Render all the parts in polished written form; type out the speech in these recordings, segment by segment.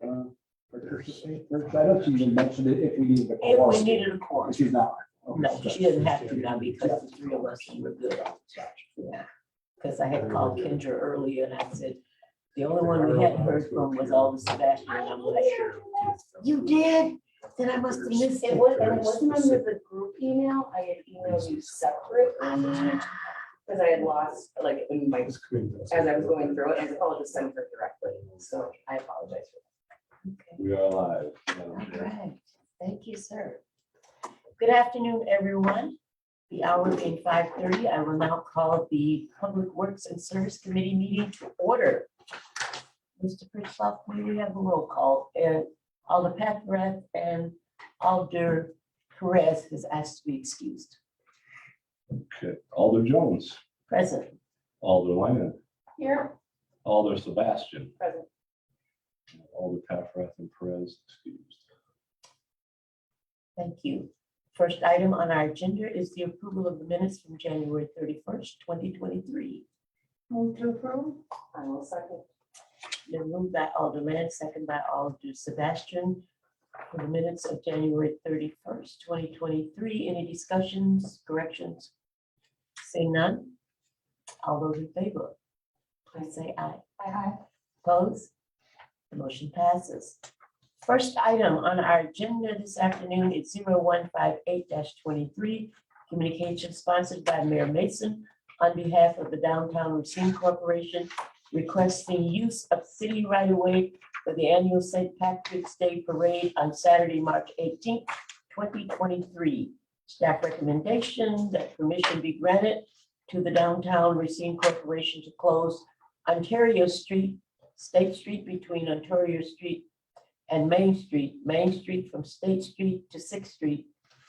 I don't see you mentioned it if we needed a If quorum. we needed a quorum. She's not. No, she doesn't have to now because the three of us were good. Yeah, because I had called Kendra earlier and I said, the only one we hadn't heard from was Alder Sebastian. And I'm like, you did? Then I must have missed It it. was, and it wasn't under the group email, I had emailed you separate, because I had lost, like, in my, as I was going through it, I apologized, sent her directly, so I apologize for Okay. We are live. All right, thank you, sir. Good afternoon, everyone. The hour being 5:30, I will now call the Public Works and Service Committee meeting to order. Mr. Pritchloff, may we have a roll call? Alder Pathrath and Alder Perez is asked to be excused. Okay, Alder Jones, Present. Alder Lynn, Here, Alder Sebastian, present. Alder Paffrath and Perez excused. Thank you. First item on our agenda is the approval of the minutes from January 31st, 2023. Move to approve. I will second. Been moved by Alder Lynn, second by Alder Sebastian. For the minutes of January 31st, 2023. Any discussions, corrections? Say none. All those in favor, please say aye. Aye. Opposed? The motion passes. First item on our agenda this afternoon is 0158-23, communication sponsored by Mayor Mason on behalf of the Downtown Racine Corporation, requesting use of city right-of-way for the annual St. Patrick's Day Parade on Saturday, March 18th, 2023. Staff recommendation that permission be granted to the Downtown Racine Corporation to close Ontario Street, State Street between Ontario Street and Main Street from State Street to 6th Street,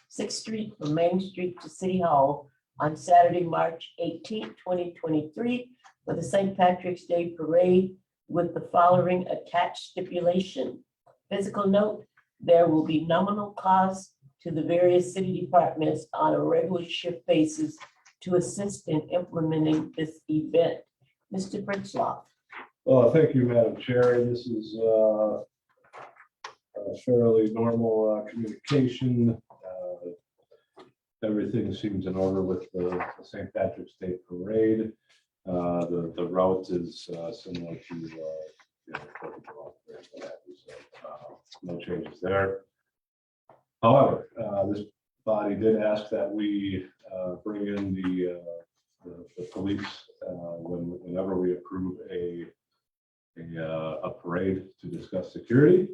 6th Street from Main Street to City Hall on Saturday, March 18th, 2023 for the St. Patrick's Day Parade with the following attached stipulation. Physical note, there will be nominal costs to the various city departments on a regular shift basis to assist in implementing this event. Mr. Pritchloff. Thank you, Madam Chair. This is a fairly normal communication. Everything seems in order with the St. Patrick's Day Parade. The route is similar to the other corporate route there, so, no changes there. However, this body did ask that we bring in the police whenever we approve a parade to discuss security.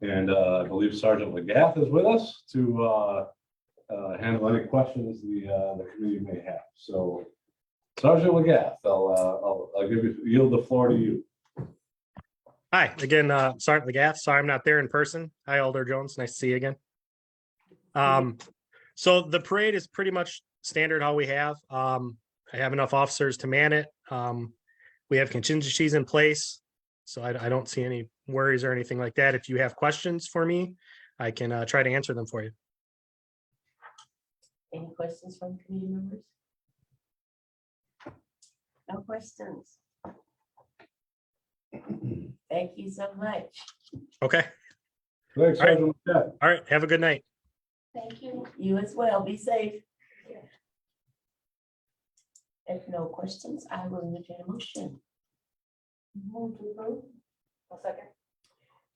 And I believe Sergeant Legath is with us to handle any questions the committee may have. So Sergeant Legath, I'll yield the floor to you. Hi, again, Sergeant Legath. Sorry I'm not there in person. Hi, Alder Jones. Nice to see you again. So the parade is pretty much standard how we have. I have enough officers to man it. We have contingencies in place, so I don't see any worries or anything like that. If you have questions for me, I can try to answer them for you. Any questions from committee members? No questions. Thank you so much. Okay. Thanks, All right. Sergeant Legath. All right. Have a good night. Thank you. You as well. Be safe. If no questions, I will entertain a motion. Move to approve. I'll second.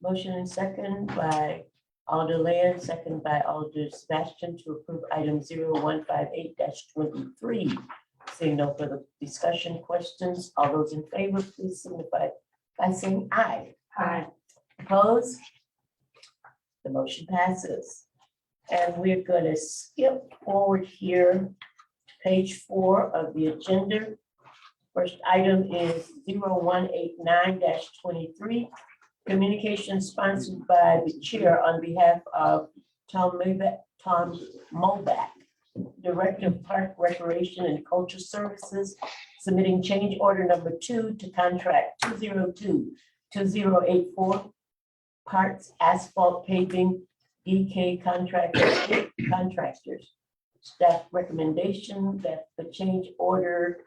Motion and second by Alder Lynn, second by Alder Sebastian to approve item 0158-23. Seeing no further discussion, questions, all those in favor, please signify by saying aye. Aye. Opposed? The motion passes. And we're going to skip forward here to page 4 of the agenda. First item is 0189-23. Communication sponsored by the chair on behalf of Tom Mulback, Director of Park Recreation and Culture Services, submitting change order number 2 to contract 202-2084 parts asphalt paving DK contractors. Staff recommendation that the change order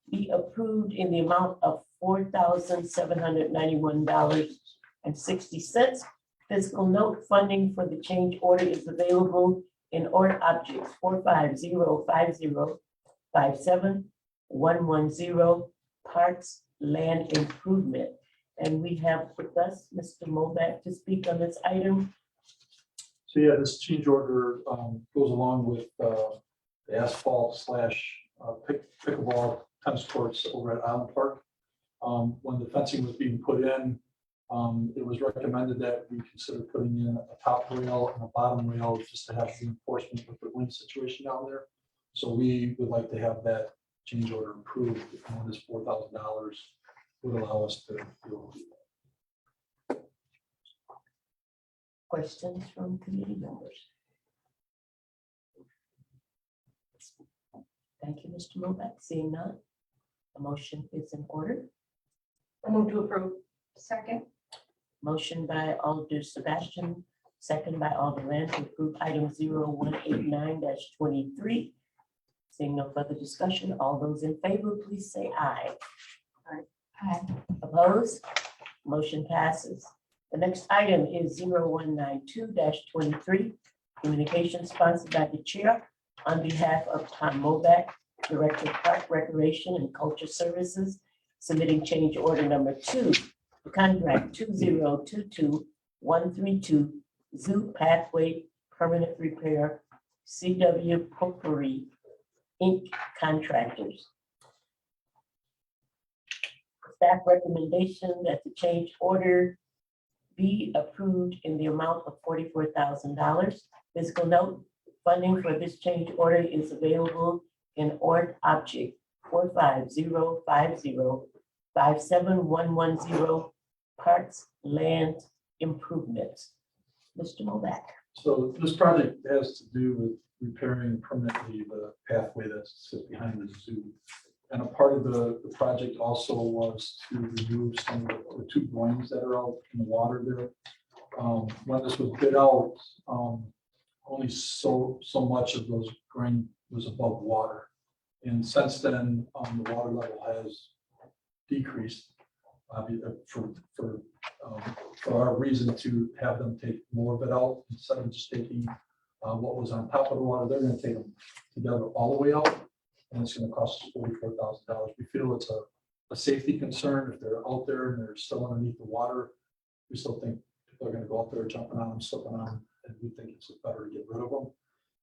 be approved in the amount of $4,791.50 $1,000,000.60. Fiscal note funding for the change order is available in order objects 45050571110 parts land improvement. And we have with us Mr. Moback to speak on this item. So yeah, this change order goes along with the asphalt slash pickleball tennis courts over at Island Park. When the fencing was being put in, it was recommended that we consider putting in a top rail and a bottom rail just to have reinforcement with the wind situation down there. So we would like to have that change order approved, and this $4,000 would allow us to do that. Questions from committee members? Thank you, Mr. Moback. Seeing none, a motion is in order. I move to approve. Second. Motion by Alder Sebastian, second by Alder Land to approve item 0189-23. Seeing no further discussion, all those in favor, please say aye. Aye. Opposed? Motion passes. The next item is 0192-23, communication sponsored by the chair on behalf of Tom Moback, Director of Park Recreation and Culture Services, submitting change order number 2, for contract 2022132, Zoo Pathway Permanent Repair, CW Potpourri Inc. Contractors. Staff recommendation that the change order be approved in the amount of $44,000. Fiscal note, funding for this change order is available in ORD object 45050571110 parts land improvements. Mr. Moback. So this project has to do with repairing permanently the pathway that sits behind the zoo. And a part of the project also was to remove some of the 2 groins that are out in the water there. When this was bid out, only so much of those groin was above water. And since then, the water level has decreased for our reason to have them take more of it out instead of just taking what was on top of the water. They're going to take them together all the way out, and it's going to cost us $44,000. We feel it's a safety concern. If they're out there and they're still underneath the water, we still think people are going to go out there jumping on them, slipping on them, and we think it's better to get rid of them.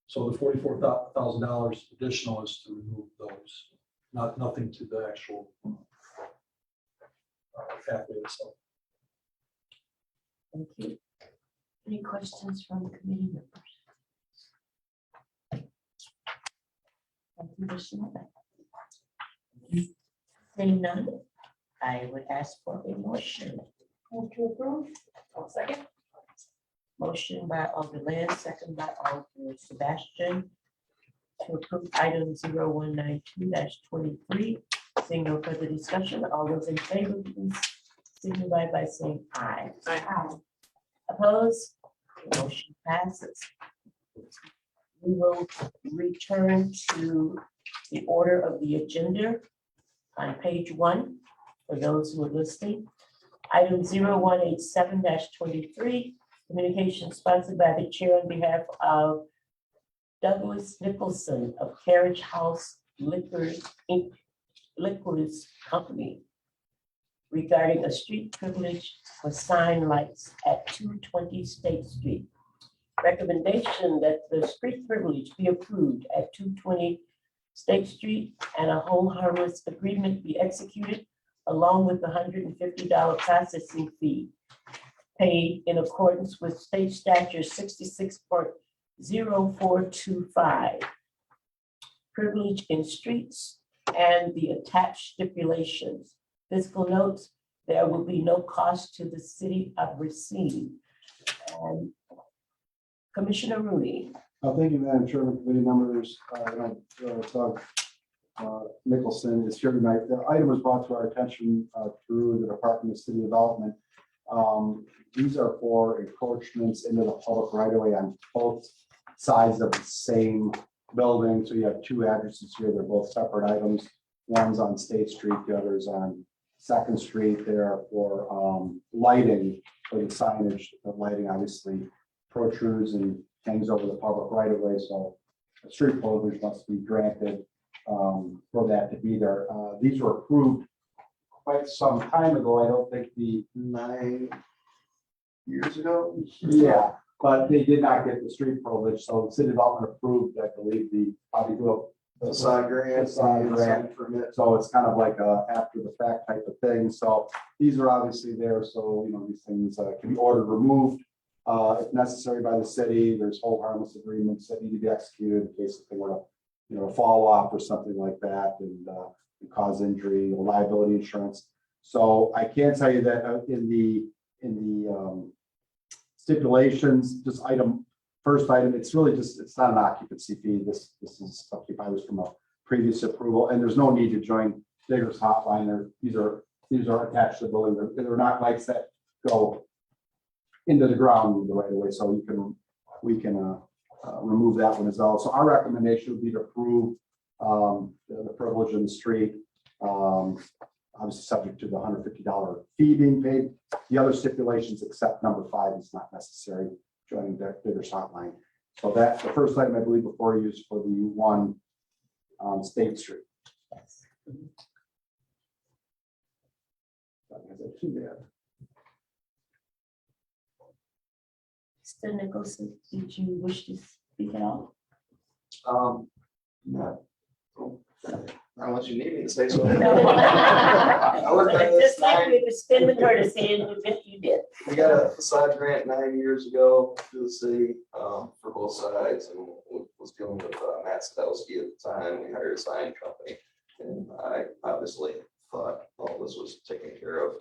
So the $44,000 additional is to remove those, nothing to the actual pathway itself. Thank you. Any questions from committee members? Thank you, Mr. Moback. Seeing none, I would ask for a motion. Move to approve. I'll second. Motion by Alder Land, second by Alder Sebastian to approve item 0192-23. Seeing no further discussion, all those in favor, please signify by saying aye. Aye. Opposed? The motion passes. We will return to the order of the agenda on page 1 for those who are listening. Item 0187-23, communication sponsored by the chair on behalf of Douglas Nicholson of Carriage House Liquors Inc. Liquors Company regarding a street privilege for sign lights at 220 State Street. Recommendation that the street privilege be approved at 220 State Street and a hold harmless agreement be executed along with the $150 processing fee paid in accordance with state statute 66.0425. Privilege in streets and the attached stipulations. Fiscal notes, there will be no cost to the city of Racine. And Commissioner Rooney. Thank you, Madam Chairman, committee members. Doug Nicholson is here tonight. The item was brought to our attention through the Department of City Development. These are for encroachments into the public right of way on both sides of the same building. So you have 2 addresses here. They're both separate items. One's on State Street, the other is on Second Street there for lighting, for the signage. The lighting obviously protrudes and hangs over the public right of way, so a street closures must be granted for that to be there. These were approved quite some time ago. I don't think 9 years ago. Yeah, but they did not get the street privilege, so the city development approved, I believe, probably do a side grant, permit. So it's kind of like a after the fact type of thing. So these are obviously there, so these things can be ordered removed if necessary by the city. There's hold harmless agreements that need to be executed in case if they were to fall off or something like that and cause injury, liability insurance. So I can tell you that in the stipulations, just first item, it's really just, it's not an occupancy fee. This is occupied from a previous approval, and there's no need to join Digger's Hotline. These are attached to the building. They're not lights that go into the ground right away, so we can remove that one as well. So our recommendation would be to approve the privilege in the street, obviously subject to the $150 fee being paid. The other stipulations, except number 5, is not necessary, joining Digger's Hotline. So that's the first item I believe before you is for the one on State Street. Yes. Mr. Nicholson, did you wish to speak at all? No. Unless you need me to say so. No. I worked on this Just like we extend the courtesy, and you did. We got a facade grant 9 years ago through the city for both sides, and was dealing with Matt Stelsky at the time. We hired a sign company, and I obviously thought all this was taken care of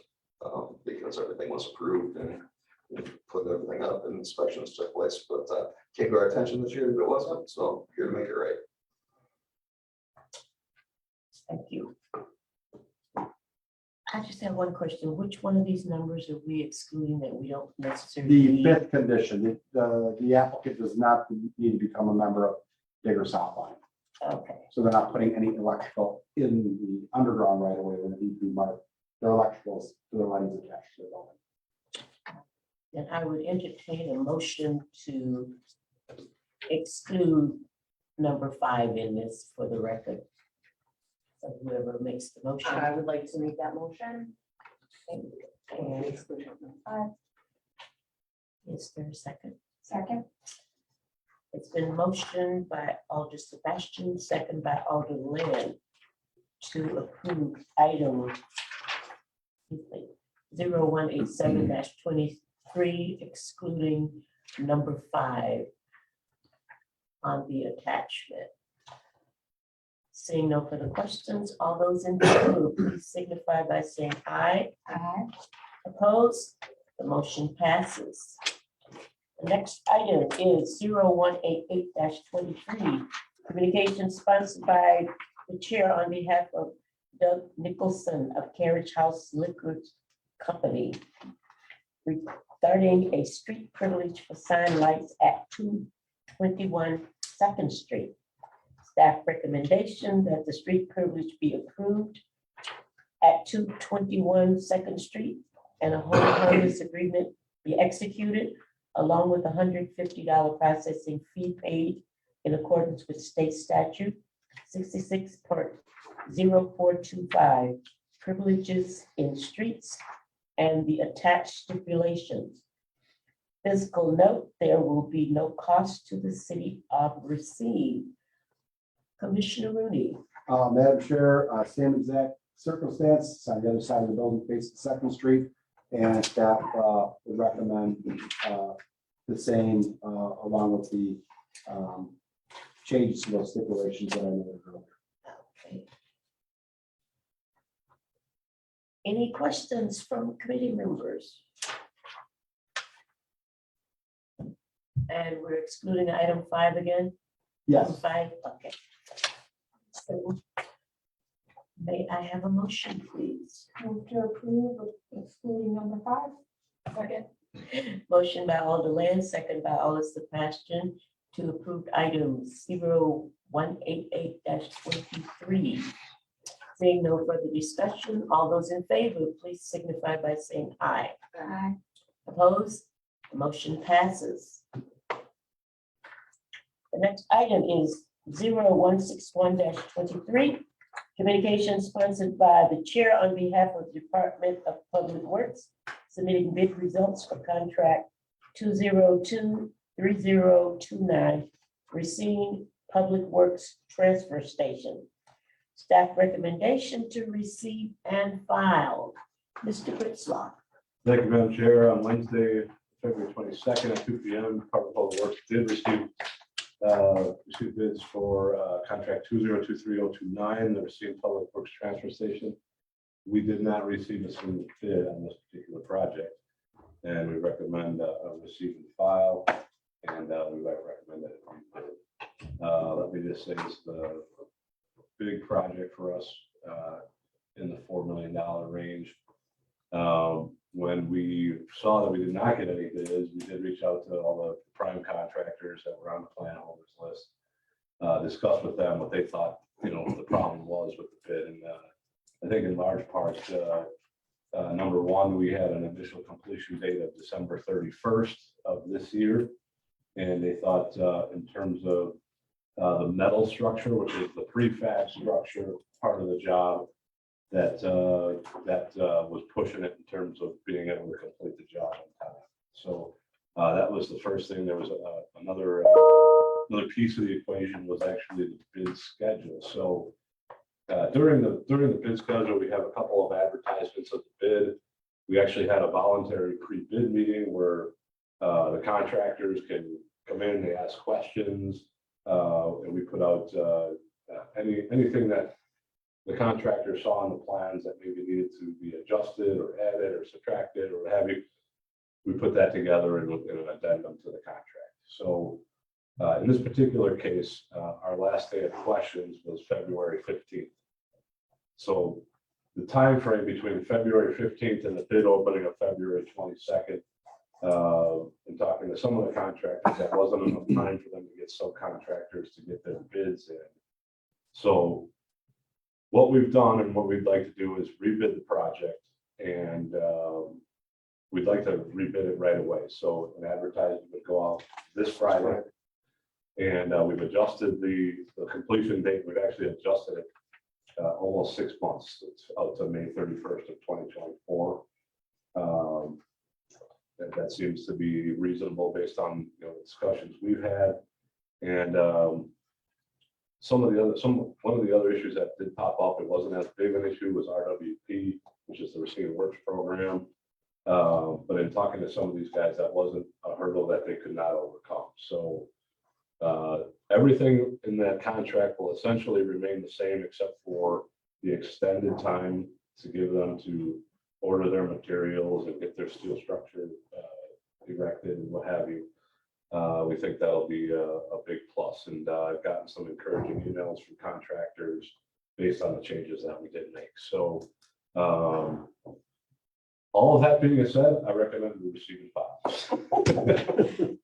because everything was approved and we put everything up and inspections took place. But came to our attention this year that it wasn't, so here to make it right. Thank you. I just have one question. Which one of these numbers are we excluding that we don't necessarily The need? 5th condition, the applicant does not need to become a member of Digger's Hotline. Okay, So they're not putting any electrical in the underground right away when it needs to be marked. Their electricals, their lines attached to the building. then I would entertain a motion to exclude number 5 in this for the record. So whoever makes the motion. I would like to make that motion. And Exclusion number 5. is there a second? Second. It's been motioned by Alder Sebastian, second by Alder Land to approve item 0187-23, excluding number 5 on the attachment. Seeing no further questions, all those in favor, please signify by saying aye. Aye. Opposed? The motion passes. The next item is 0188-23, communication sponsored by the chair on behalf of Doug Nicholson of Carriage House Liquor Company regarding a street privilege for sign lights at 221 Second Street. Staff recommendation that the street privilege be approved at 221 Second Street and a hold harmless agreement be executed along with $150 processing fee paid in accordance with state statute 66.0425, privileges in streets and the attached stipulations. Physical note, there will be no cost to the city of Racine. Commissioner Rooney. Madam Chair, same exact circumstance on the other side of the building facing Second Street, and staff would recommend the same along with the changes to those stipulations that I noted earlier. Okay. Any questions from committee members? And we're excluding item 5 again? Yes, 5, okay. So may I have a motion, please? Move to approve excluding number 5. Second. Motion by Alder Land, second by Alder Sebastian to approve item 0188-23. Seeing no further discussion, all those in favor, please signify by saying aye. Aye. Opposed? The motion passes. The next item is 0161-23. Communication sponsored by the chair on behalf of the Department of Public Works, submitting bid results for contract 2023029, Racine Public Works Transfer Station. Staff recommendation to receive and file. Mr. Pritzloff. Thank you, Madam Chair. On Wednesday, February 22nd at 2 p.m., Department of Public Works did receive bids for contract 2023029, the Racine Public Works Transfer Station. We did not receive a single bid on this particular project, and we recommend receive and file, and we recommend that it be bid. Let me just say this is a big project for us in the $4 million range. When we saw that we did not get any bids, we did reach out to all the prime contractors that were on the plan holders list, discuss with them what they thought, the problem was with the bid. And I think in large part, number one, we had an initial completion date of December 31st of this year. And they thought in terms of the metal structure, which is the prefab structure part of the job, that was pushing it in terms of being able to complete the job on time. So that was the first thing. There was another piece of the equation was actually the bid schedule. So during the bid schedule, we have a couple of advertisements of the bid. We actually had a voluntary pre-bid meeting where the contractors can come in, they ask questions, and we put out anything that the contractor saw on the plans that maybe needed to be adjusted or added or subtracted or what have you. We put that together in an addendum to the contract. So in this particular case, our last day of questions was February 15th. So the time frame between February 15th and the bid opening of February 22nd, and talking to some of the contractors, that wasn't enough time for them to get subcontractors to get their bids in. So what we've done and what we'd like to do is rebid the project, and we'd like to rebid it right away. So an advertisement would go out this Friday, and we've adjusted the completion date. We've actually adjusted it almost 6 months. It's out to May 31st of 2024. That seems to be reasonable based on discussions we've had, and one of the other issues that did pop up. It wasn't as big an issue was RWP, which is the Racine Works program. But in talking to some of these guys, that wasn't a hurdle that they could not overcome. So everything in that contract will essentially remain the same, except for the extended time to give them to order their materials and get their steel structure erected and what have you. We think that'll be a big plus. And I've gotten some encouraging emails from contractors based on the changes that we did make. So all of that being said, I recommend we receive and file.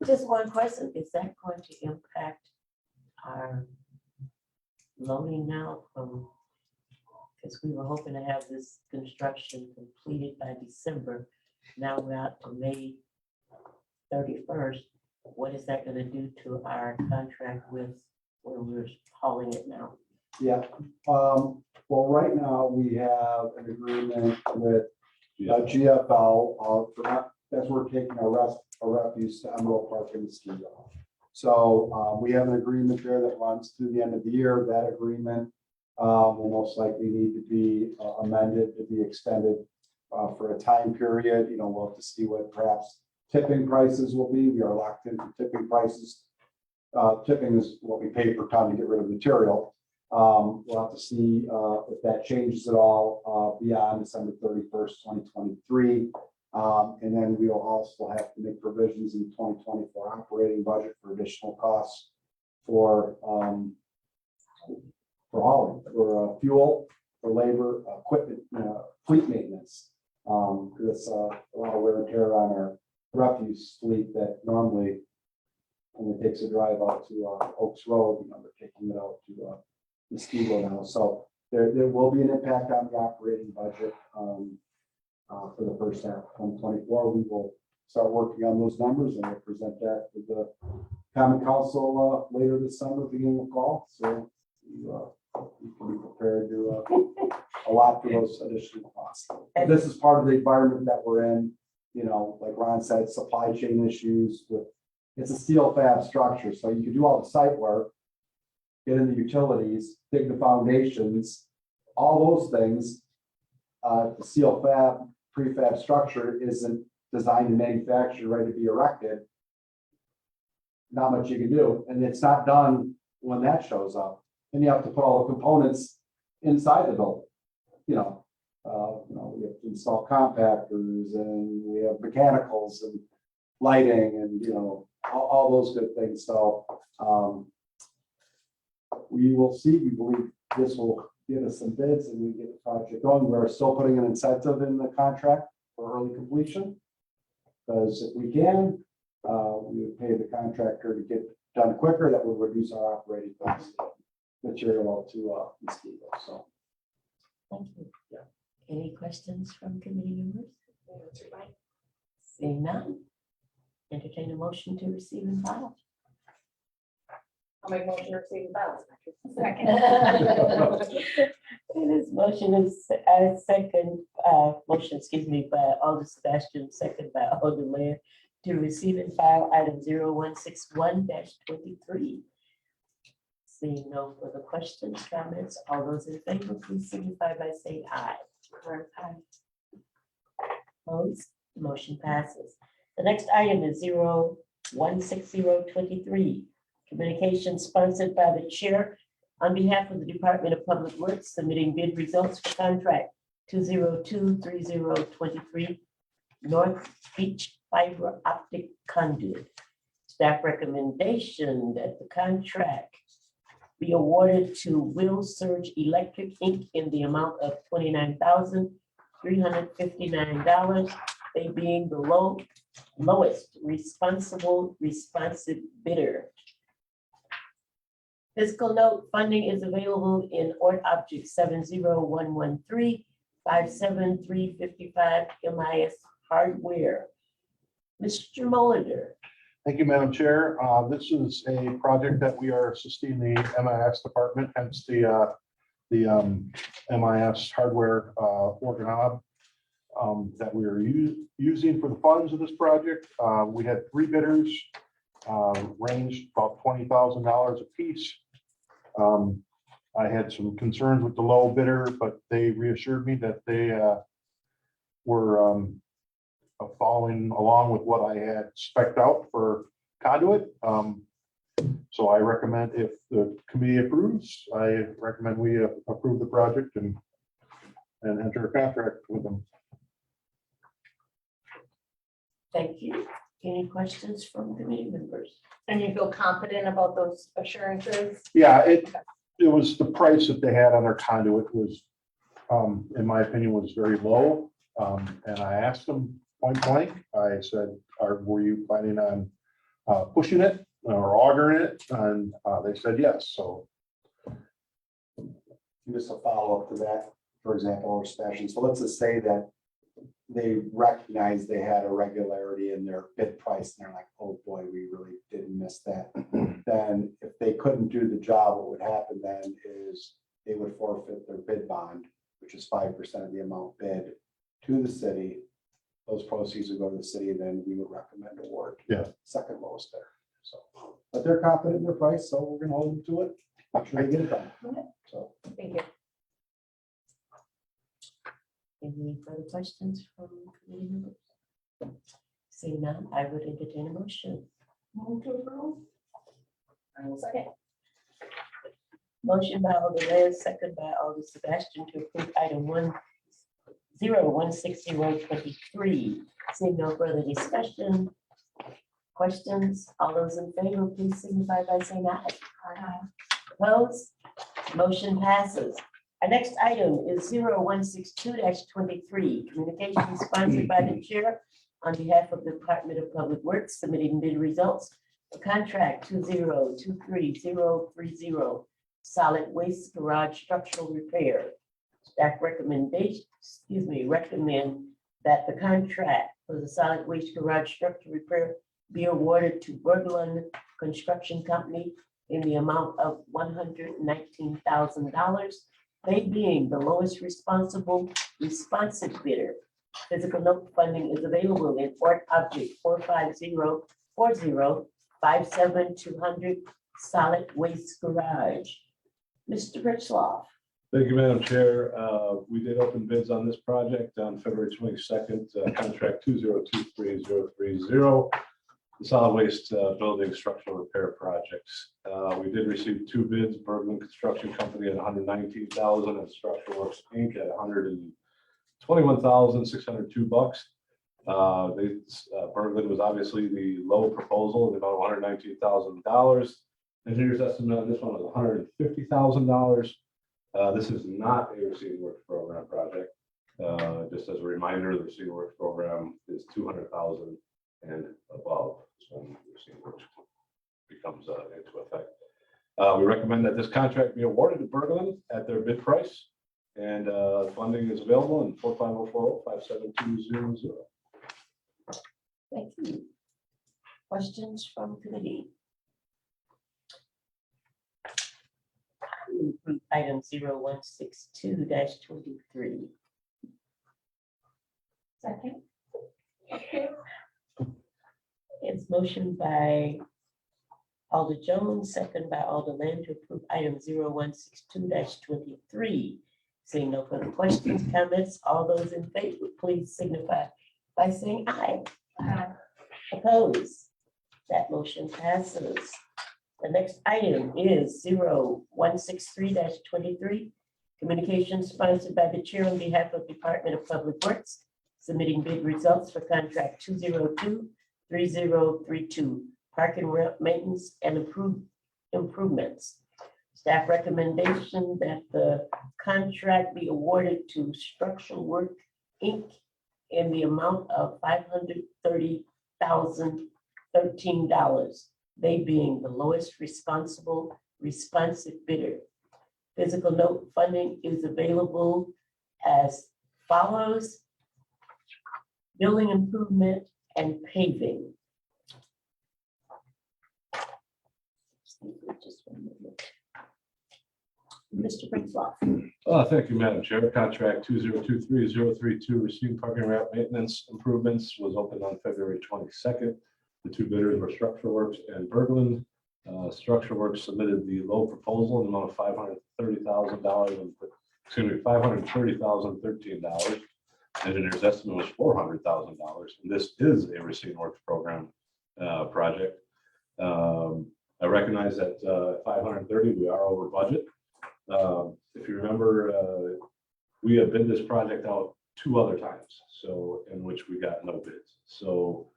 Just one question, is that going to impact our loading now from, because we were hoping to have this construction completed by December. Now we're out to May 31st. What is that going to do to our contract with where we're hauling it now? Yeah, well, right now we have an agreement with GFL, that's where we're taking our refuse to Emerald Park and Mosquito. So we have an agreement there that runs through the end of the year. That agreement will most likely need to be amended to be extended for a time period. We'll have to see what perhaps tipping prices will be. We are locked in for tipping prices. Tipping is what we pay per ton to get rid of material. We'll have to see if that changes at all beyond December 31st, 2023. And then we'll also have to make provisions in the 2024 operating budget for additional costs for hauling, for fuel, for labor, equipment, fleet maintenance. Because it's a lot of wear and tear on our refuse fleet that normally only takes a drive out to Oaks Road. We're taking it out to Mosquito now. So there will be an impact on the operating budget for the first half of 2024. We will start working on those numbers and we'll present that to the common council later this summer, beginning of fall. So you can be prepared to allot for those additional costs. But this is part of the environment that we're in. You know, like Ron said, supply chain issues with, it's a steel fab structure, so you can do all the site work, get in the utilities, dig the foundations, all those things. The steel fab, prefab structure isn't designed and manufactured, ready to be erected. Not much you can do, and it's not done when that shows up. And you have to put all the components inside the building. We have to install compactors and we have mechanicals and lighting and, all those good things. So we will see. We believe this will get us some bids and we get the project going. We're still putting an incentive in the contract for early completion. Because if we can, we would pay the contractor to get done quicker. That would reduce our operating costs, material to Mosquito. So. Thank you. Any questions from committee members? Seeing none, entertain a motion to receive and file. I'll make motion to receive the balance. This motion is motion, excuse me, by Alder Sebastian, second by Alder Lair, to receive and file item 0161-23. Seeing no further questions, comments, all those in favor, please signify by saying aye. Aye. Opposed, motion passes. The next item is 0160-23. Communication sponsored by the chair on behalf of the Department of Public Works, submitting bid results for contract 2023023 North Beach Fiber Optic Conduit. Staff recommendation that the contract be awarded to Will Surge Electric Inc. in the amount of $29,359, they being the lowest responsive bidder. Fiscal note funding is available in Ort Object 70113 57355 MIS Hardware. Mr. Molitor. Thank you, Madam Chair. This is a project that we are assisting the MIS department, hence the MIS hardware organ that we are using for the funds of this project. We had 3 bidders, ranged about $20,000 a piece. I had some concerns with the low bidder, but they reassured me that they were following along with what I had spec'd out for conduit. So I recommend, if the committee approves, I recommend we approve the project and enter a contract with them. Thank you. Any questions from committee members? And you feel confident about those assurances? Yeah, it was the price that they had on their conduit was, in my opinion, was very low. And I asked them point blank, I said, were you planning on pushing it or augering it? And they said yes. So Just a follow-up to that, for example, or Sebastian. So let's just say that they recognized they had irregularity in their bid price, and they're like, oh boy, we really didn't miss that. Then if they couldn't do the job, what would happen then is they would forfeit their bid bond, which is 5% of the amount bid, to the city. Those proceeds would go to the city, and then we would recommend award to the second lowest there. So, but they're confident in their price, so we're gonna hold them to it. Make sure they get it done. So. Thank you. Any further questions from committee members? Seeing none, I would entertain a motion. Move to approve. I will second. Motion by Alder Lair, second by Alder Sebastian, to approve item 0160-23. Seeing no further discussion, questions, all those in favor, please signify by saying aye. Aye. Opposed? Motion passes. Our next item is 0162-23, communication sponsored by the chair on behalf of the Department of Public Works, submitting bid results for contract 2023030 solid waste garage structural repair. Staff recommend that the contract for the solid waste garage structural repair be awarded to Berglund Construction Company in the amount of $119,000. They being the lowest responsive bidder. Physical note funding is available in Fort Object 4504057-200 solid waste garage. Mr. Ritzloff. Thank you, Madam Chair. We did open bids on this project on February 22nd, contract 2023030. The solid waste building structural repair projects. We did receive two bids, Berglund Construction Company at $119,000 and Structural Works Inc. at $121,602. Berglund was obviously the low proposal, about $119,000. Engineer's estimate on this one was $150,000. This is not a Receiving Works Program project. Just as a reminder, the Receiving Works Program is $200,000 and above. So when Receiving Works becomes into effect. We recommend that this contract be awarded to Berglund at their bid price, and funding is available in 4504057-200. Thank you. Questions from committee? Item 0162-23. Second. It's motion by Alder Jones, second by Alder Land to approve item 0162-23. Seeing no further questions, comments, all those in favor, please signify by saying aye. Opposed? That motion passes. The next item is 0163-23. Communication sponsored by the chair on behalf of Department of Public Works, submitting bid results for contract 2023032, parking ramp maintenance and improvements. Staff recommendation that the contract be awarded to Structural Work Inc. in the amount of $530,013. They being the lowest responsive bidder. Physical note funding is available as follows: building improvement and paving. Just one minute. Mr. Brinkloff. Thank you, Madam Chair. Contract 2023032, receiving parking ramp maintenance improvements, was opened on February 22nd. The two bidders were Structural Works and Berglund. Structural Works submitted the low proposal in the amount of $530,013. Engineer's estimate was $400,000. And this is a Receiving Works Program project. I recognize that 530, we are over budget. If you remember, we have bid this project out 2 other times, so in which we got no bids. So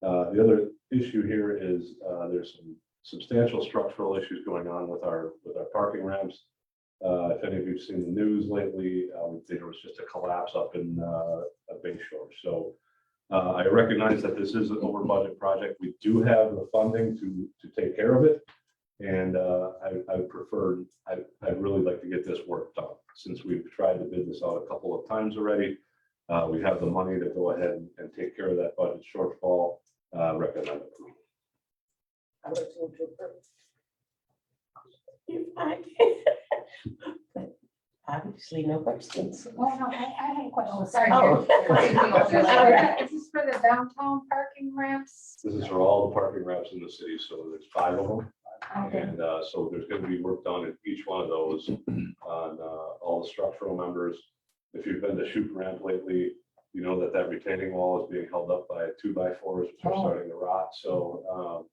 the other issue here is there's some substantial structural issues going on with our parking ramps. If any of you've seen the news lately, there was just a collapse up in Bay Shore. So I recognize that this is an over budget project. We do have the funding to take care of it. And I'd really like to get this work done. Since we've tried to bid this out a couple of times already, we have the money to go ahead and take care of that budget shortfall. Recommend approval. I would move to approve. If I- Obviously, no questions. Oh, no, I had a question. Oh, sorry. Oh. Is this for the downtown parking ramps? This is for all the parking ramps in the city, so there's 5 of them. Okay. And so there's going to be work done in each one of those on all the structural members. If you've been to Shoot Ramp lately, you know that retaining wall is being held up by 2x4s, which are starting to rot. So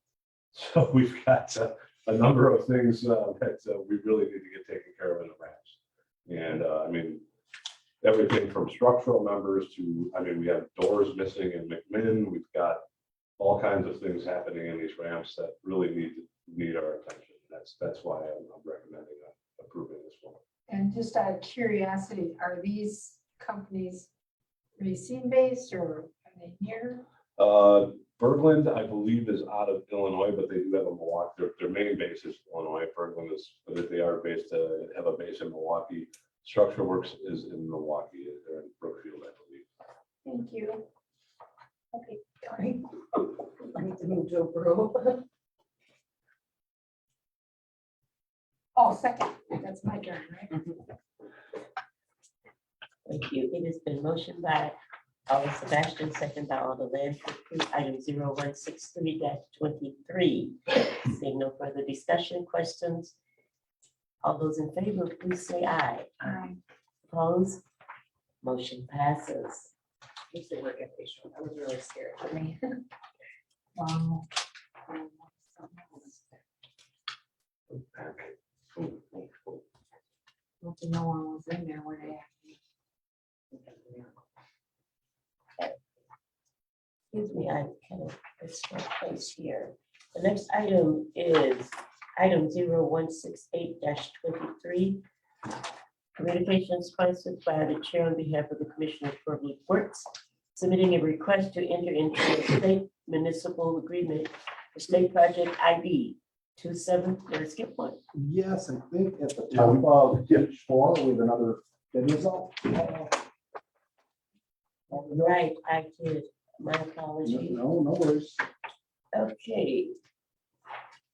we've got a number of things that we really need to get taken care of in the ramps. And I mean, everything from structural members to, I mean, we have doors missing in McMinn. We've got all kinds of things happening in these ramps that really need our attention. That's why I'm recommending approving this one. And just out of curiosity, are these companies Racine based or are they near? Berglund, I believe, is out of Illinois, but they do have a Milwaukee, their main base is Illinois. Berglund is, but they are based, have a base in Milwaukee. Structure Works is in Milwaukee, they're in Brookfield, I believe. Thank you. Okay, sorry. I need to move to approve. Oh, second, that's my turn, right? Thank you. It has been motioned by Alder Sebastian, second by Alder Lamb, to approve item 0163-23. Seeing no further discussion, questions. All those in favor, please say aye. Aye. Opposed? Motion passes. Used to work at Patient. That was really scary for me. Wow. No one was in there when they. Excuse me, I kind of missed my place here. The next item is item 0168-23. Communications sponsored by the chair on behalf of the Commissioner of Public Works, submitting a request to enter into a state municipal agreement for state project ID 27, did I skip one? Yes, I think at the top of page 4, we have another bid result. Right, I did. My apologies. No worries. Okay.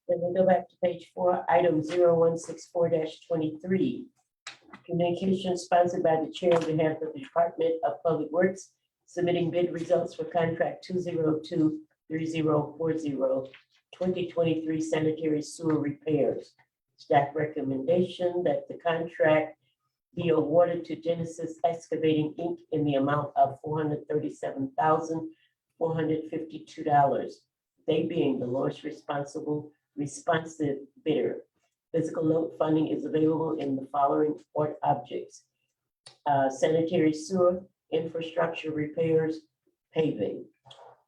Then we go back to page 4, item 0164-23. Communication sponsored by the chair on behalf of the Department of Public Works, submitting bid results for contract 202-3040, 2023 sanitary sewer repairs. Staff recommendation that the contract be awarded to Genesis Excavating Inc. in the amount of $437,452. They being the lowest responsive bidder. Physical note funding is available in the following port objects: sanitary sewer, infrastructure repairs, paving.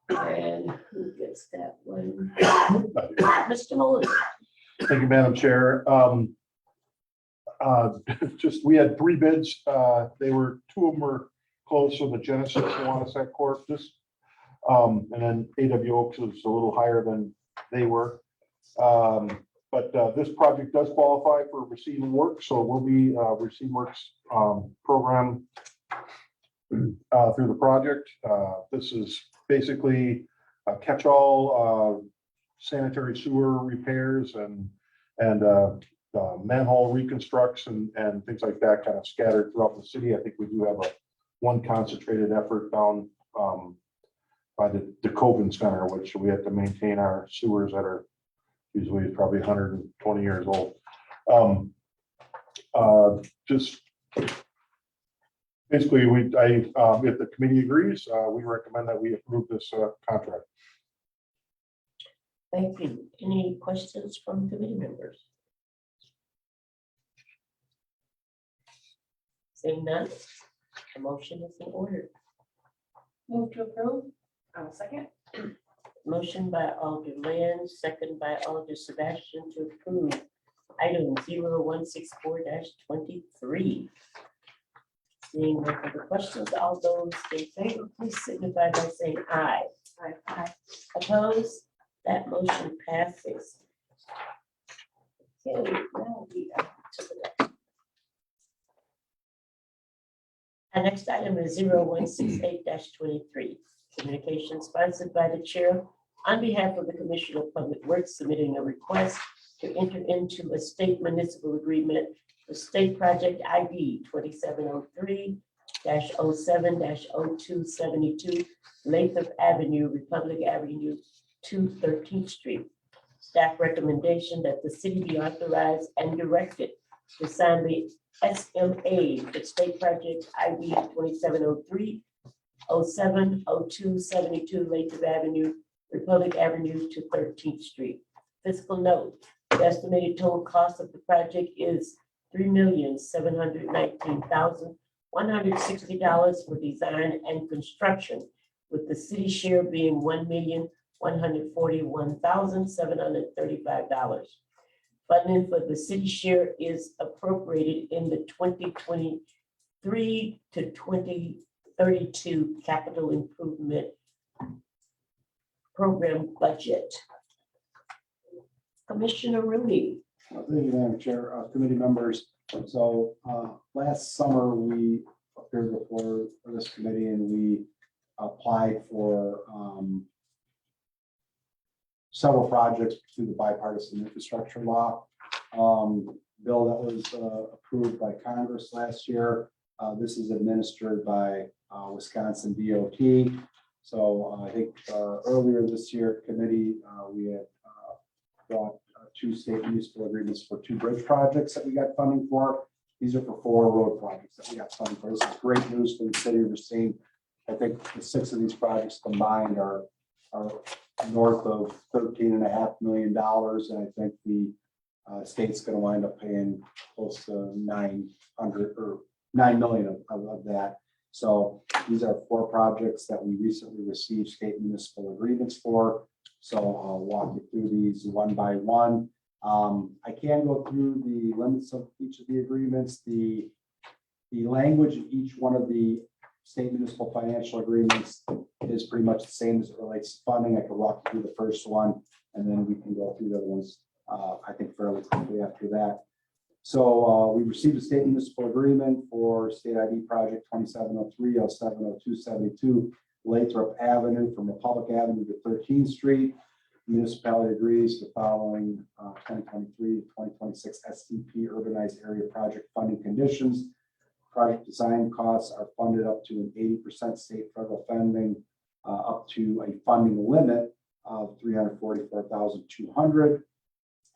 And who gets that one? Mr. Mullin. Thank you, Madam Chair. We had 3 bids. They were, 2 of them were close, so the Genesis, the Wanisec Corp, and then AW Oaks was a little higher than they were. But this project does qualify for receiving work, so we'll be receiving works program through the project. This is basically a catch-all sanitary sewer repairs and manhole reconstructs and things like that, kind of scattered throughout the city. I think we do have one concentrated effort down by the Coven Center, which we have to maintain our sewers that are usually probably 120 years old. Just basically, if the committee agrees, we recommend that we approve this contract. Thank you. Any questions from committee members? Seeing none, the motion is in order. Move to approve. Second. Motion by Alder Land, second by Alder Sebastian to approve item 0164-23. Seeing no further questions, all those in favor, please signify by saying aye. Aye. Opposed? That motion passes. Okay, now we are to the next. Our next item is 0168-23. Communication sponsored by the chair on behalf of the Commissioner of Public Works, submitting a request to enter into a state municipal agreement for state project ID 2703-07-0272 Lathrop Avenue, Republic Avenue to 13th Street. Staff recommendation that the city be authorized and directed to sign the SMA for state project ID 2703-07-0272 Lathrop Avenue, Republic Avenue to 13th Street. Fiscal note, the estimated total cost of the project is $3,719,160 for design and construction, with the city share being $1,141,735. Funding for the city share is appropriated in the 2023 to 2032 capital improvement program budget. Commissioner Rudy. Thank you, Madam Chair, committee members. So last summer, we appeared before this committee and we applied for several projects through the bipartisan infrastructure law bill that was approved by Congress last year. This is administered by Wisconsin DOT. So I think earlier this year, committee, we had brought two state municipal agreements for two bridge projects that we got funding for. These are for 4 road projects that we got funding for. This is great news for the city of Racine. I think the 6 of these projects combined are north of $13.5 million. And I think the state's going to wind up paying close to 900 or 9 million of that. So these are 4 projects that we recently received state municipal agreements for. So I'll walk you through these one by one. I can go through the limits of each of the agreements. The language in each one of the state municipal financial agreements is pretty much the same as it relates to funding. I can walk you through the first one, and then we can go through the other ones, I think fairly quickly after that. So we received a state municipal agreement for state ID project 2703, 0702, 72 Lathrop Avenue from Republic Avenue to 13th Street. Municipality agrees to following 2023 to 2026 STP urbanized area project funding conditions. Project design costs are funded up to an 80% state federal funding, up to a funding limit of $344,200.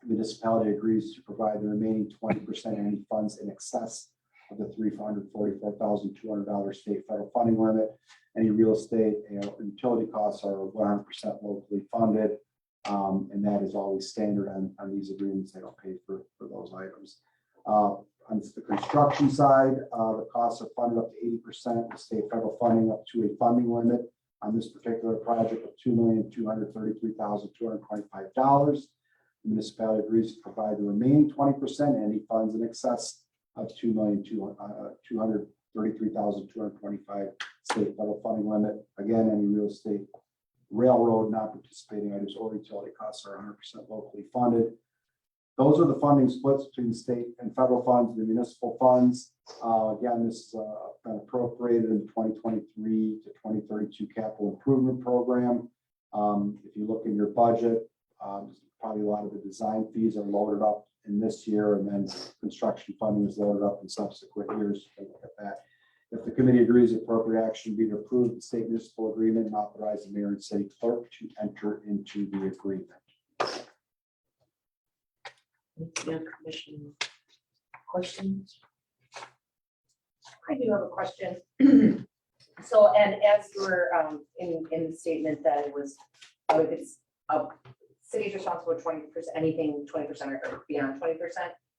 Municipality agrees to provide the remaining 20% any funds in excess of the $344,200 state federal funding limit. Any real estate and utility costs are 100% locally funded. And that is always standard on these agreements. They don't pay for those items. On the construction side, the costs are funded up to 80% with state federal funding up to a funding limit on this particular project of $2,233,225. The municipality agrees to provide the remaining 20% any funds in excess of $2,233,225 state federal funding limit. Again, any real estate, railroad, non-participating items or utility costs are 100% locally funded. Those are the funding splits between the state and federal funds and the municipal funds. Again, this has been appropriated in the 2023 to 2032 capital improvement program. If you look in your budget, probably a lot of the design fees are loaded up in this year, and then construction funding is loaded up in subsequent years. Take a look at that. If the committee agrees, appropriate action be to approve the state municipal agreement and authorize the mayor and city clerk to enter into the agreement. Commission questions? I do have a question. So, and as you were in the statement that it was, if it's city's responsible for 20%, anything 20% or beyond 20%.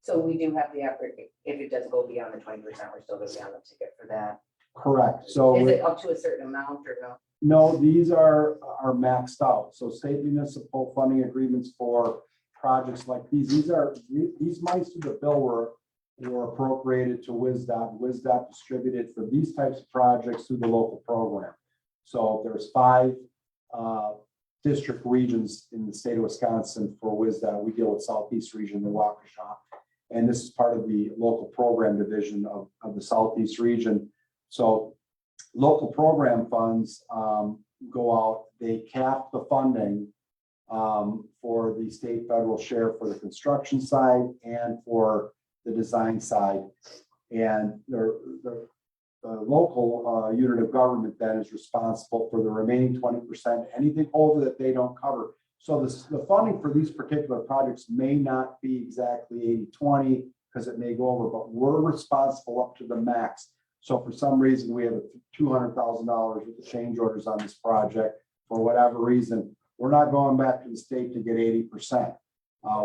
So we do have the effort, if it does go beyond the 20%, we're still going to be on the ticket for that. Correct. So Is it up to a certain amount or no? no, these are maxed out. So state municipal funding agreements for projects like these monies through the bill were appropriated to WISDOT. WISDOT distributed for these types of projects through the local program. So there's 5 district regions in the state of Wisconsin for WISDOT. We deal with Southeast region, the Waukesha, and this is part of the local program division of the Southeast region. So local program funds go out, they cap the funding for the state federal share for the construction side and for the design side. And the local unit of government then is responsible for the remaining 20%, anything over that they don't cover. So the funding for these particular projects may not be exactly 80-20 because it may go over, but we're responsible up to the max. So for some reason, we have $200,000 with the change orders on this project. For whatever reason, we're not going back to the state to get 80%.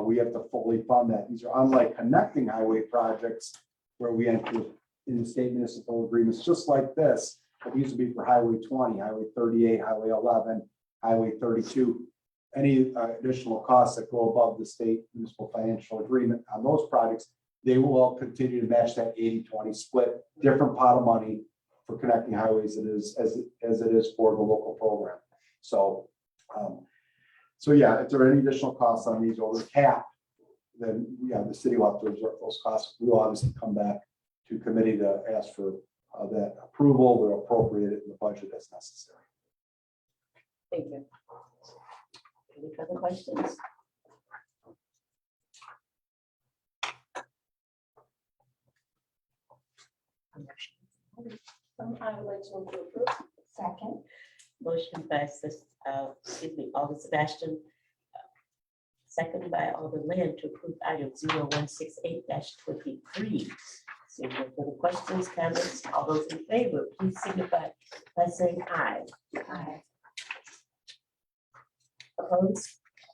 We have to fully fund that. These are unlike connecting highway projects where we enter in the state municipal agreements, just like this. It used to be for Highway 20, Highway 38, Highway 11, Highway 32. Any additional costs that go above the state municipal financial agreement on those projects, they will continue to match that 80-20 split, different pot of money for connecting highways as it is for the local program. So So yeah, if there are any additional costs on these over the cap, then yeah, the city will have to absorb those costs. We will obviously come back to committee to ask for that approval. We'll appropriate it in the budget as necessary. Thank you. Any further questions? I would like to move to approve. Second. Motion by Alder Sebastian. Second by Alder Land to approve item 0168-23. Seeing no further questions, comments, all those in favor, please signify by saying aye. Aye. Opposed?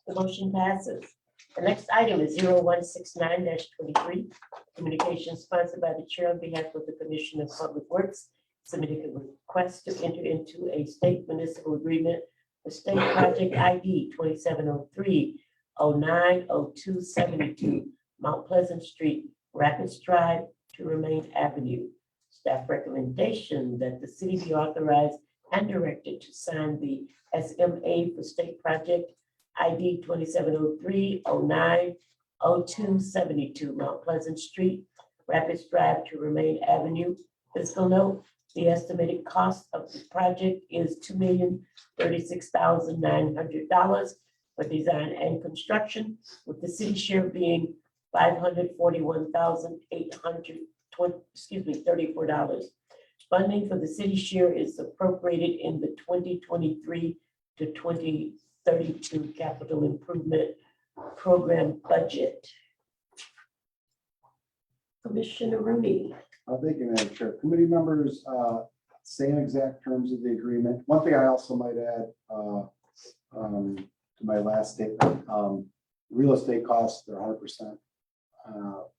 The motion passes. The next item is 0169-23. Communication sponsored by the chair on behalf of the Commission of Public Works, submitting a request to enter into a state municipal agreement for state project ID 2703-090272 Mount Pleasant Street, Rapids Drive to Remain Avenue. Staff recommendation that the city be authorized and directed to sign the SMA for state project ID 2703-090272 Mount Pleasant Street, Rapids Drive to Remain Avenue. Fiscal note, the estimated cost of the project is $2,036,900 for design and construction, with the city share being $541,834. Funding for the city share is appropriated in the 2023 to 2032 capital improvement program budget. Commissioner Rooney. Thank you, Madam Chair. Committee members, same exact terms of the agreement. One thing I also might add to my last statement, real estate costs, they're 100%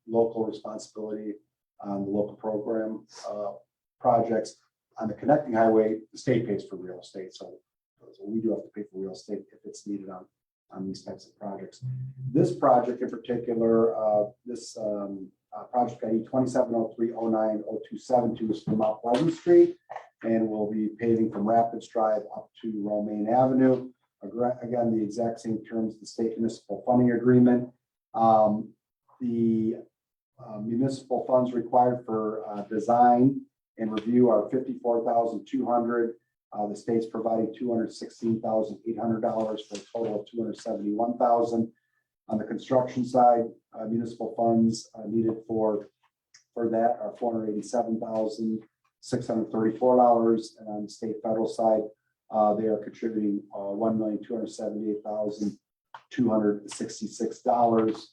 local responsibility on the local program projects. On the connecting highway, the state pays for real estate, so we do have to pay for real estate if it's needed on these types of projects. This project in particular, project ID 2703-090272 is from Mount Pleasant Street, and we'll be paving from Rapids Drive up to Romaine Avenue. Again, the exact same terms, the state municipal funding agreement. The municipal funds required for design and review are $54,200. The state's providing $216,800 for a total of $271,000. On the construction side, municipal funds needed for that are $487,634. And on the state federal side, they are contributing $1,278,266.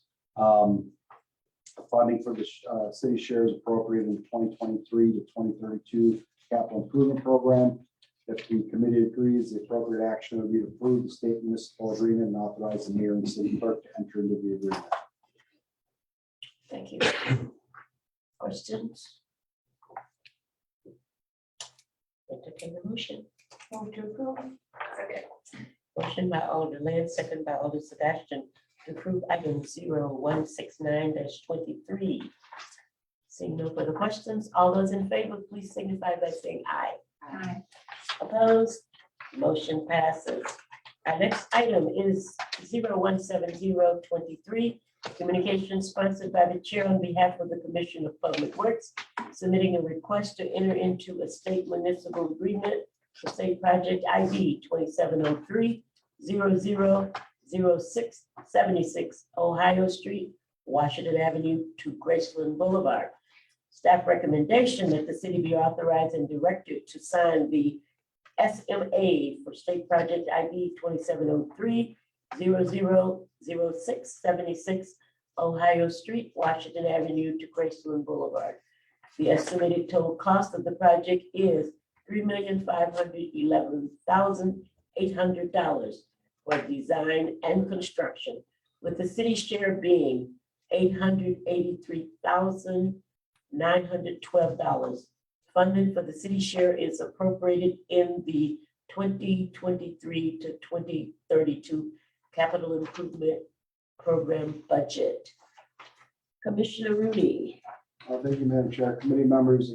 Funding for the city shares appropriated in the 2023 to 2032 capital improvement program. If the committee agrees, the appropriate action would be to approve the state municipal agreement and authorize the mayor and the city clerk to enter into the agreement. Thank you. Questions? Entertain the motion. Move to approve. Second. Motion by Alder Land, second by Alder Sebastian to approve item 0169-23. Seeing no further questions, all those in favor, please signify by saying aye. Aye. Opposed? Motion passes. Our next item is 0170-23. Communication sponsored by the chair on behalf of the Commission of Public Works, submitting a request to enter into a state municipal agreement for state project ID 2703-000676 Ohio Street, Washington Avenue to Graceland Boulevard. Staff recommendation that the city be authorized and directed to sign the SMA for state project ID 2703-000676 Ohio Street, Washington Avenue to Graceland Boulevard. The estimated total cost of the project is $3,511,800 for design and construction, with the city share being $883,912. Funding for the city share is appropriated in the 2023 to 2032 capital improvement program budget. Commissioner Rooney. Thank you, Madam Chair. Committee members,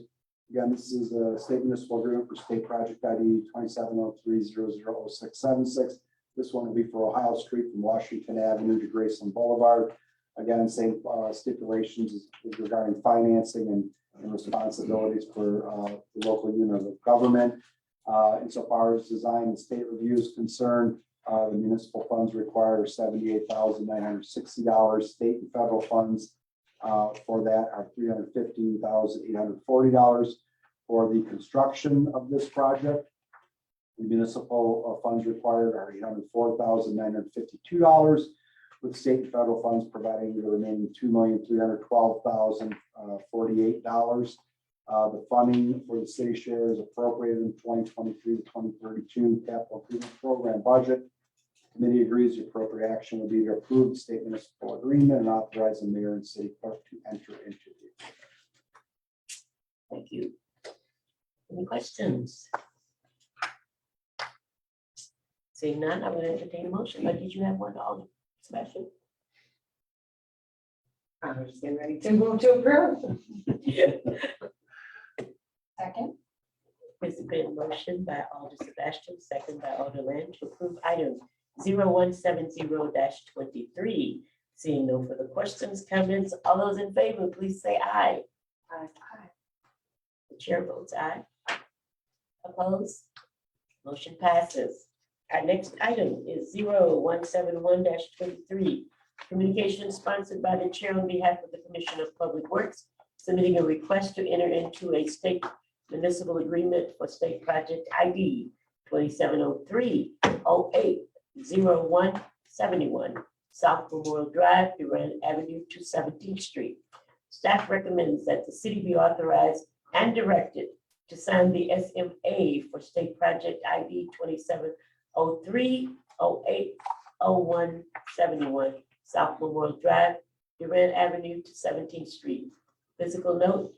again, this is a state municipal agreement for state project ID 2703-000676. This one will be for Ohio Street from Washington Avenue to Graceland Boulevard. Again, same stipulations as regarding financing and responsibilities for the local unit of government. Insofar as design and state review is concerned, the municipal funds required are $78,960. State and federal funds for that are $315,840. For the construction of this project, the municipal funds required are $804,952, with state and federal funds providing the remaining $2,312,048. The funding for the city share is appropriated in 2023 to 2032 capital improvement program budget. Committee agrees the appropriate action will be to approve the state municipal agreement and authorize the mayor and city clerk to enter into the agreement. Thank you. Any questions? Seeing none, I will entertain a motion, but did you have one, Alder Sebastian? I'm just getting ready to move to approve. Second. There's been a motion by Alder Sebastian, second by Alder Land to approve item 0170-23. Seeing no further questions, comments, all those in favor, please say aye. Aye. The chair votes aye. Opposed? Motion passes. Our next item is 0171-23. Communication sponsored by the chair on behalf of the Commission of Public Works, submitting a request to enter into a state municipal agreement for state project ID 2703-08-0171, South Memorial Drive, Durant Avenue to 17th Street. Staff recommends that the city be authorized and directed to sign the SMA for state project ID 2703-08-0171, South Memorial Drive, Durant Avenue to 17th Street. Fiscal note,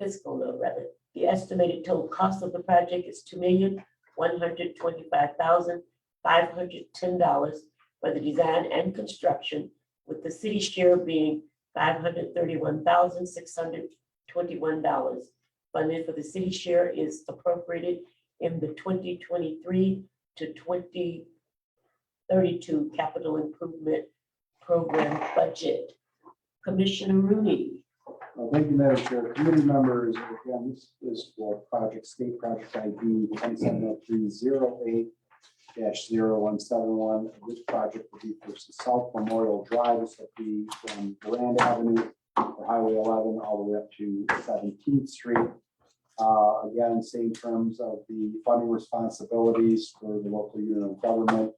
rather. The estimated total cost of the project is $2,125,510 for the design and construction, with the city share being $531,621. Funding for the city share is appropriated in the 2023 to 2032 capital improvement program budget. Commissioner Rooney. Thank you, Madam Chair. Committee members, again, this is for state project ID 2703-08-0171. This project will be for South Memorial Drive. This will be from Durand Avenue or Highway 11 all the way up to 17th Street. Again, same terms of the funding responsibilities for the local unit of government,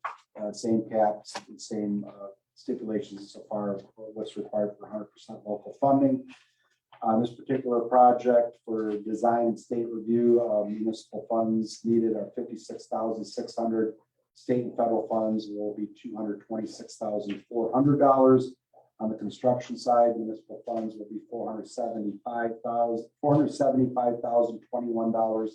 same caps, same stipulations so far as what's required for 100% local funding. On this particular project for design and state review, municipal funds needed are $56,600. State and federal funds will be $226,400. On the construction side, municipal funds will be $475,021.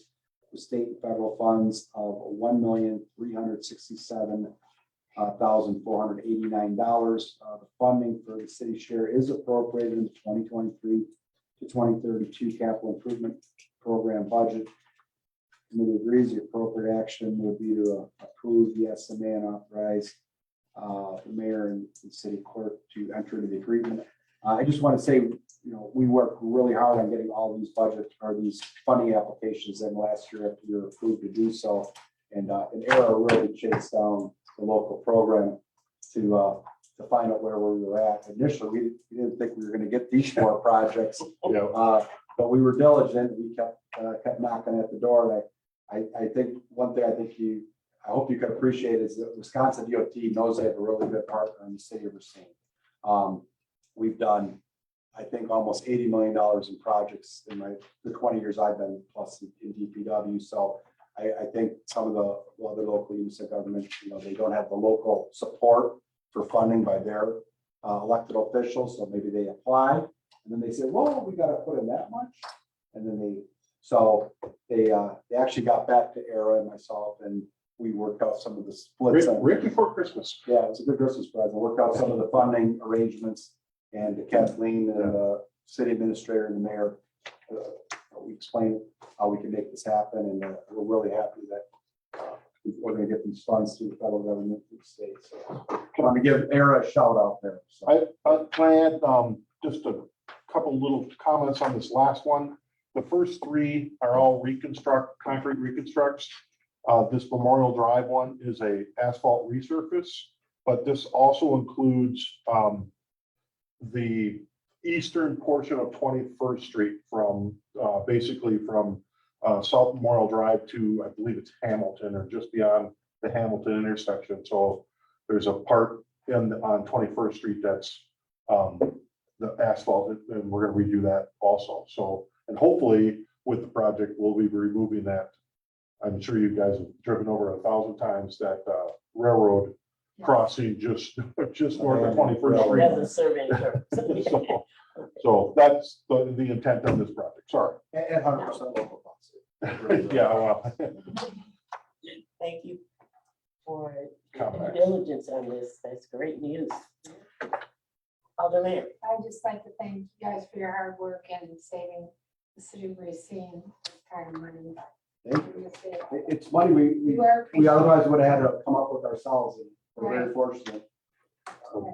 The state and federal funds of $1,367,489. The funding for the city share is appropriated in the 2023 to 2032 capital improvement program budget. Committee agrees the appropriate action would be to approve the SMA and authorize the mayor and the city clerk to enter into the agreement. I just want to say, we worked really hard on getting all these budget or these funding applications in last year after we were approved to do so. And ERA really chased down the local program to find out where we were at. Initially, we didn't think we were going to get these 4 projects, but we were diligent. We kept knocking at the door. And I think one thing I hope you can appreciate is that Wisconsin DOT knows they have a really good partner in the city of Racine. We've done, I think, almost $80 million in projects in the 20 years I've been plus in DPW. So I think some of the other local units of government, they don't have the local support for funding by their elected officials. So maybe they apply and then they say, well, we got to put in that much. And then they actually got back to ERA and myself and we worked out some of the splits. Right before Christmas. Yeah, it's a good Christmas present. Worked out some of the funding arrangements and Kathleen and the city administrator and the mayor, we explained how we can make this happen. And we're really happy that we've we're gonna get these funds through the federal government, through the state, so. Want to give Era a shout out there, so. Can I add, just a couple little comments on this last one? The first three are all concrete reconstructs. This Memorial Drive one is a asphalt resurface, but this also includes, the eastern portion of 21st Street from, basically from, South Memorial Drive to, I believe it's Hamilton, or just beyond the Hamilton intersection. So there's a part on 21st Street that's, the asphalt, and we're gonna redo that also. So, and hopefully with the project, we'll be removing that. I'm sure you guys have driven over 1,000 times that, railroad crossing just north of 21st Street. Doesn't serve any purpose. So that's the intent of this project, sorry. And 100% local funds. Yeah, well, Thank you for your Complex. due diligence on this. That's great news. Alderman, I'd just like to thank you guys for your hard work and saving the city of Racine this kind of money. Thank you. It's money we are. otherwise would have had to come up with ourselves, and we're very fortunate.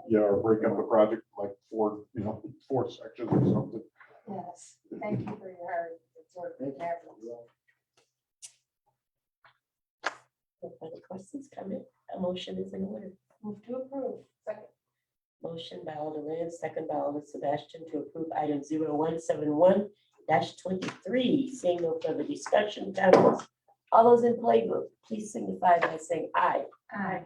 yeah, or break up the project like four sections or something. Yes, thank you for your hard work and efforts. no further questions coming. A motion is in order. Move to approve. Second. Motion by Alderman, second by Alder Sebastian to approve item 0171-23. Seeing no further discussion, comments. All those in favor, please signify by saying aye. Aye.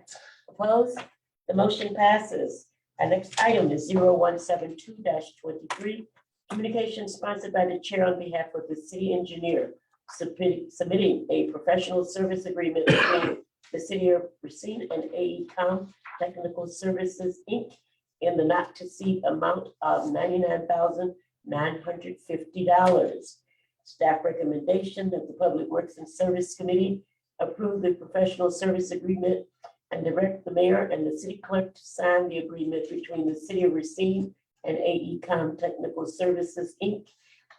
Opposed? The motion passes. Our next item is 0172-23. Communication sponsored by the chair on behalf of the city engineer submitting a professional service agreement between the city of Racine and AECom Technical Services, Inc. in the not to exceed amount of $99,950. Staff recommendation that the Public Works and Service Committee approve the professional service agreement and direct the mayor and the city clerk to sign the agreement between the city of Racine and AECom Technical Services, Inc.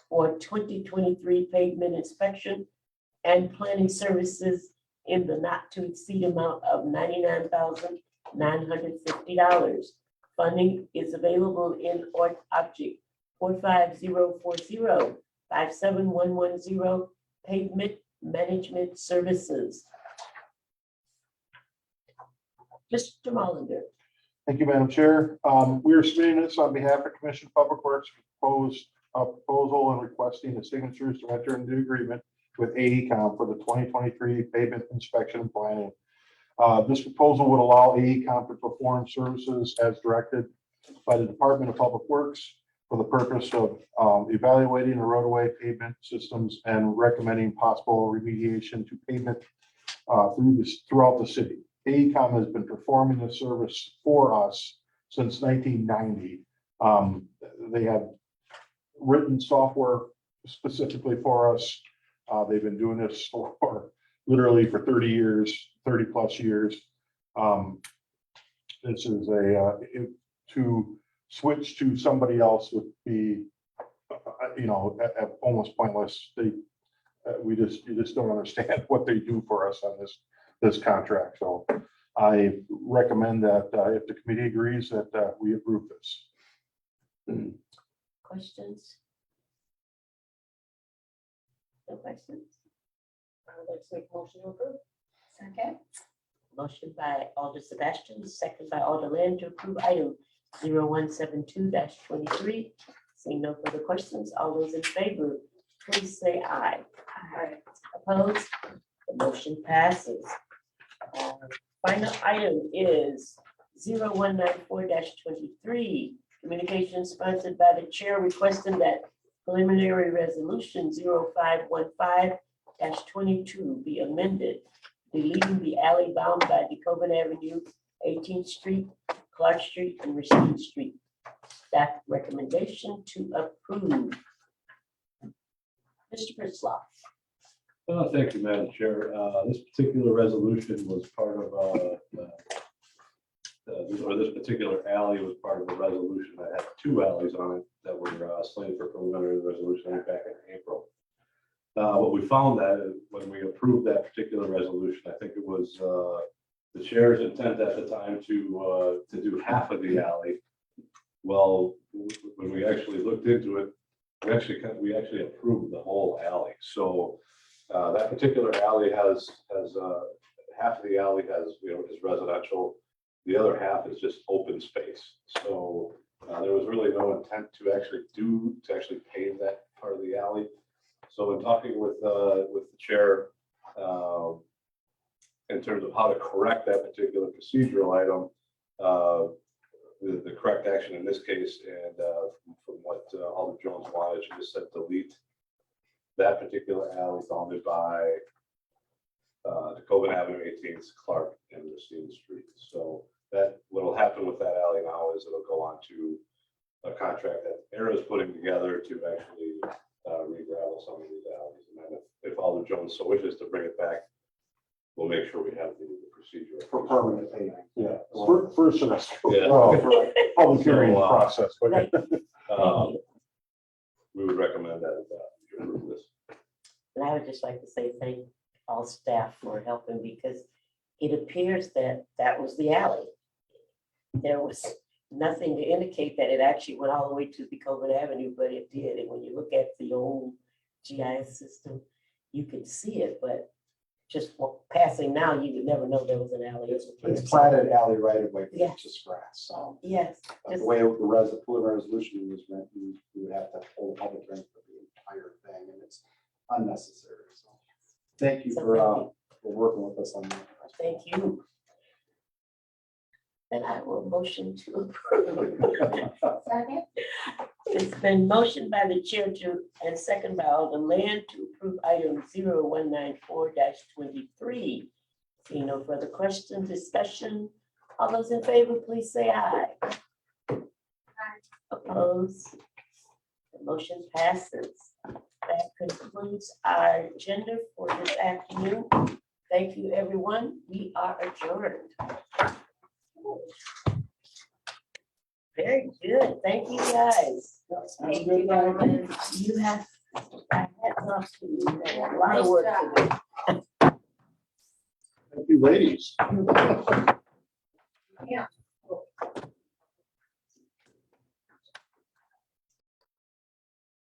for 2023 pavement inspection and planning services in the not to exceed amount of $99,950. Funding is available in object 45040-57110 pavement management services. Mr. Mullender. Thank you, Madam Chair. We are submitting this on behalf of Commission Public Works, proposal and requesting the signatures to enter into agreement with AECom for the 2023 pavement inspection and planning. This proposal would allow AECom to perform services as directed by the Department of Public Works for the purpose of evaluating the roadway pavement systems and recommending possible remediation to pavement throughout the city. AECom has been performing this service for us since 1990. They have written software specifically for us. They've been doing this for literally for 30 years, 30 plus years. This is to switch to somebody else would be, almost pointless. You just don't understand what they do for us on this contract. So I recommend that if the committee agrees that we approve this. Questions? No questions? Let's make a motion to approve. Second. Motion by Alder Sebastian, second by Alder Land to approve item 0172-23. Seeing no further questions, all those in favor, please say aye. Aye. Opposed? The motion passes. Final item is 0194-23. Communication sponsored by the chair requesting that preliminary resolution 0515-22 be amended, deleting the alley bound by DeKalb Avenue, 18th Street, Clark Street, and Racine Street. Staff recommendation to approve. Mr. Pritzloff. Thank you, Madam Chair. This particular resolution was part of, this particular alley was part of a resolution that had two alleys on it that were slated for preliminary resolution back in April. What we found that when we approved that particular resolution, I think it was the chair's intent at the time to do half of the alley. Well, when we actually looked into it, we actually approved the whole alley. So that particular alley has half of the alley has, is residential. The other half is just open space. So there was really no intent to actually pave that part of the alley. So in talking with the chair, in terms of how to correct that particular procedural item, the correct action in this case, and from what Alder Jones wanted, she just said delete that particular alley bounded by Tacoma Avenue, 18th, Clark, and Racine Street. So that what'll happen with that alley now is it'll go on to a contract that Era is putting together to actually re-gravel some of these alleys. And then if Alder Jones so wishes to bring it back, we'll make sure we have the procedure. For permanent paving. Yeah, first semester. Yeah. Well, for public hearing So, process, but Right. We would recommend that you approve this. And I would just like to say thank all staff for helping because it appears that that was the alley. There was nothing to indicate that it actually went all the way to Tacoma Avenue, but it did. And when you look at the old GIS system, you could see it, but just passing now, you would never know there was an alley. It's platted alley right away, but Yeah. it's just grass, so. Yes, The way the preliminary resolution was meant, we would have to hold a public hearing for the entire thing, and it's unnecessary, so. Thank you for working with us on that. thank you. And I will motion to approve. Second, It's been motioned by the chair and second by Alder Land to approve item 0194-23. Seeing no further questions, discussion, all those in favor, please say aye. Opposed? The motion passes. That concludes our agenda for this afternoon. Thank you, everyone. We are adjourned. Very good. Thank you, guys. Thank you, gentlemen. You have, I had off to you. You have a lot of work to do. thank you, ladies.